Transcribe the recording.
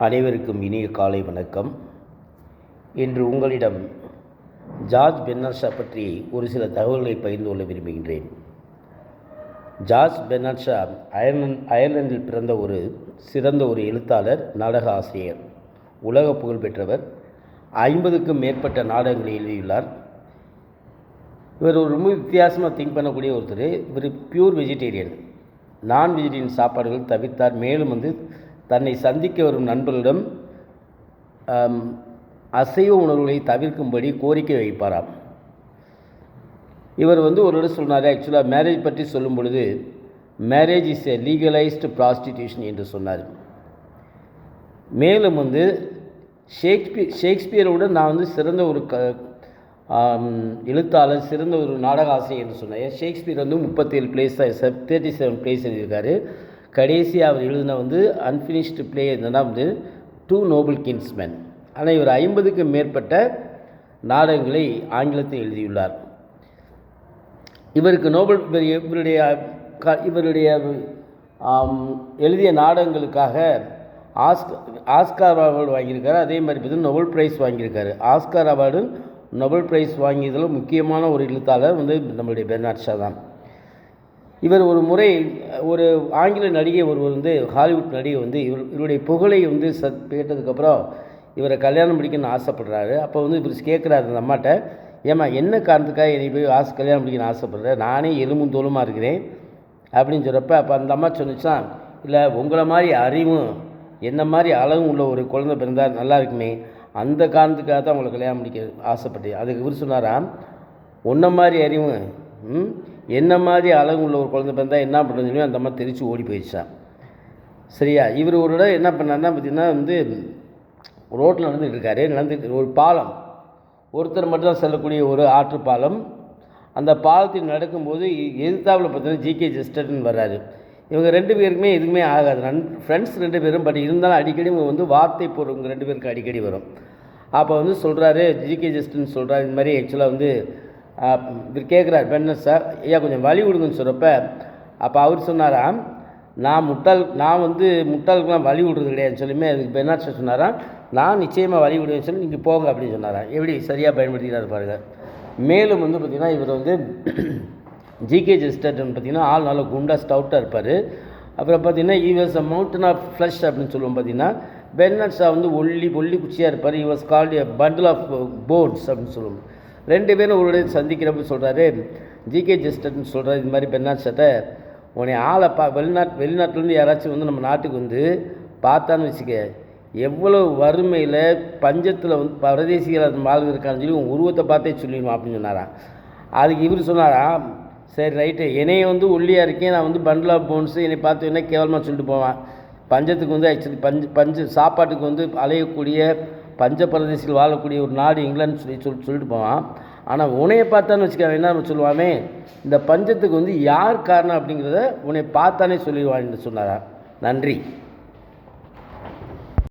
அனைவருக்கும் இனிய காலை வணக்கம். இன்று உங்களிடம் ஜார்ஜ் பெர்னார்ட் ஷா பற்றி ஒரு சில தகவல்களை பகிர்ந்து கொள்ள விரும்புகின்றேன். ஜார்ஜ் பெர்னார்ட் ஷா அயர்லாந்தில் பிறந்த ஒரு சிறந்த எழுத்தாளர், நாடக ஆசிரியர், உலக புகழ் பெற்றவர். 50க்கும் மேற்பட்ட நாடகங்களை எழுதியுள்ளார். இவர் ஒரு ரொம்ப வித்தியாசமாக திங்க் பண்ணக்கூடிய ஒருத்தர். இவர் பியூர் வெஜிடேரியன், நான் வெஜிடேரியன் சாப்பாடுகள் தவிர்த்தார். மேலும் தன்னை சந்திக்க வரும் நண்பர்களிடம் அசைவ உணவுகளை தவிர்க்கும்படி கோரிக்கை வைப்பாராம். இவர் ஒரு இடம் சொன்னார். ஆக்சுவலாக மேரேஜ் பற்றி சொல்லும் பொழுது, marriage is a legalised prostitution என்று சொன்னார். மேலும் ஷேக்ஸ்பியரோடு நான் சிறந்த ஒரு எழுத்தாளர், சிறந்த ஒரு நாடக ஆசிரியர் என்று சொன்னார். ஷேக்ஸ்பியர் 37 பிளேஸ் 37 பிளேஸ் எழுதியிருக்காரு. கடைசியாக அவர் எழுதின அன்ஃபினிஷ்டு பிளே என்னன்னா 2 நோபல் கிங்ஸ்மென். ஆனால் இவர் 50க்கும் மேற்பட்ட நாடகங்களை ஆங்கிலத்தில் எழுதியுள்ளார். இவருக்கு நோபல் இவருடைய எழுதிய நாடகங்களுக்காக ஆஸ்கார் அவார்டு வாங்கியிருக்காரு. அதே மாதிரி நோபல் பிரைஸ் வாங்கியிருக்காரு. ஆஸ்கார் அவார்டு, நோபல் பிரைஸ் வாங்கியதில் முக்கியமான ஒரு எழுத்தாளர் நம்மளுடைய பெர்னார்ட் ஷா தான். இவர் ஒரு முறை ஒரு ஆங்கில நடிகை ஒருவர் ஹாலிவுட் நடிகை இவருடைய புகழை கேட்டதுக்கப்புறம் இவரை கல்யாணம் முடிக்கணும்னு ஆசைப்படுறாரு. அப்போ இவர் கேட்குறாரு அந்த அம்மாட்ட, ஏம்மா என்ன காரணத்துக்காக என்னை போய் கல்யாணம் முடிக்கணும்னு ஆசைப்படுறேன், நானே எலும்பும் தோலுமாக இருக்கிறேன் அப்படின்னு சொல்கிறப்ப, அப்போ அந்த அம்மா சொன்னிச்சான், இல்லை உங்களை மாதிரி அறிவும் என்ன மாதிரி அழகும் உள்ள ஒரு குழந்தை பிறந்தால் நல்லா இருக்குமே, அந்த காரணத்துக்காக தான் உங்களை கல்யாணம் முடிக்க ஆசைப்பட்டேன். அதுக்கு இவர் சொன்னாராம், உன்ன மாதிரி அறிவும் என்ன மாதிரி அழகு உள்ள ஒரு குழந்தை பிறந்தால் என்ன பண்ணுறதுன்னு சொல்லி அந்த அம்மா தெரிச்சு ஓடி போயிடுச்சான். சரியா? இவர் ஒரு இடம் என்ன பண்ணார்னா பார்த்திங்கன்னா ரோட்டில் நடந்துட்டு ஒரு பாலம், ஒருத்தர் மட்டும்தான் செல்லக்கூடிய ஒரு ஆற்று பாலம். அந்த பாலத்தில் நடக்கும்போது எதிர்த்தாவில் பார்த்தீங்கன்னா ஜிகே ஜெஸ்டர்னு வர்றாரு. இவங்க 2 பேருக்குமே எதுவுமே ஆகாது, ஃப்ரெண்ட்ஸ் 2 பேரும். பட் இருந்தாலும் அடிக்கடி வார்த்தை போகிற இவங்க 2 பேருக்கு அடிக்கடி வரும். அப்போ சொல்கிறாரு, ஜிகே ஜெஸ்டர்னு சொல்கிறார், இது மாதிரி ஆக்சுவலாக இவர் கேட்குறார், பெர்னார்ட் சார் ஐயா கொஞ்சம் வழி விடுங்கன்னு சொல்கிறப்ப, அப்போ அவர் சொன்னாராம், நான் முட்டாளுக்கெலாம் வழி விடுறது கிடையாதுன்னு சொல்லியுமே அதுக்கு பெர்னார்ட் ஷா சொன்னாராம், நான் நிச்சயமாக வழி விடுவேன்னு சொல்லி நீங்கள் போங்க அப்படின்னு சொன்னாராம். எப்படி சரியாக பயன்படுத்திக்கிறாரு பாருங்கள். மேலும் பார்த்திங்கன்னா இவர் ஜிகே ஜெஸ்டர்ன்னு பார்த்திங்கன்னா ஆள் நல்லா குண்டாக ஸ்டவுட்டாக இருப்பார். அப்புறம் பார்த்திங்கன்னா he was a mountain of flesh அப்படின்னு சொல்லுவோம். பார்த்திங்கன்னா பெர்னார்ட் ஷா ஒல்லி குச்சியாக இருப்பார். He was called a bundle of bones அப்படின்னு சொல்லுவோம். 2 பேரும் ஒரு சந்திக்கிறப்ப சொல்கிறாரு, ஜிகே ஜெஸ்டர்னு சொல்கிறார், இது மாதிரி பெர்னார்ட் ஷாட்ட, உன்னை ஆளை வெளிநாட்டிலேருந்து யாராச்சும் நம்ம நாட்டுக்கு பார்த்தான்னு வச்சுக்க, எவ்வளோ வறுமையில் பஞ்சத்தில் பரதேசிகள் ஆளுங்க இருக்கான்னு சொல்லி உன் உருவத்தை பார்த்தே சொல்லிடுவான் அப்படின்னு சொன்னாராம். அதுக்கு இவர் சொன்னாராம், சரி ரைட்டு, என்னையை ஒல்லியாக இருக்கேன், நான் பண்டில் ஆஃப் போன்ஸு, என்னை பார்த்து என்ன கேவலமாக சொல்லிட்டு போவான். பஞ்சத்துக்கு ஆக்சுவலி சாப்பாட்டுக்கு அலையக்கூடிய பஞ்ச பிரதேசிகள் வாழக்கூடிய ஒரு நாடு இங்கிலாந்து சொல்லிட்டு போவான். ஆனால் உன்னையை பார்த்தான்னு வச்சுக்க என்ன சொல்லுவாமே, இந்த பஞ்சத்துக்கு யார் காரணம் அப்படிங்கிறத உன்னை பார்த்தானே சொல்லிடுவான் என்று சொன்னாரா. நன்றி.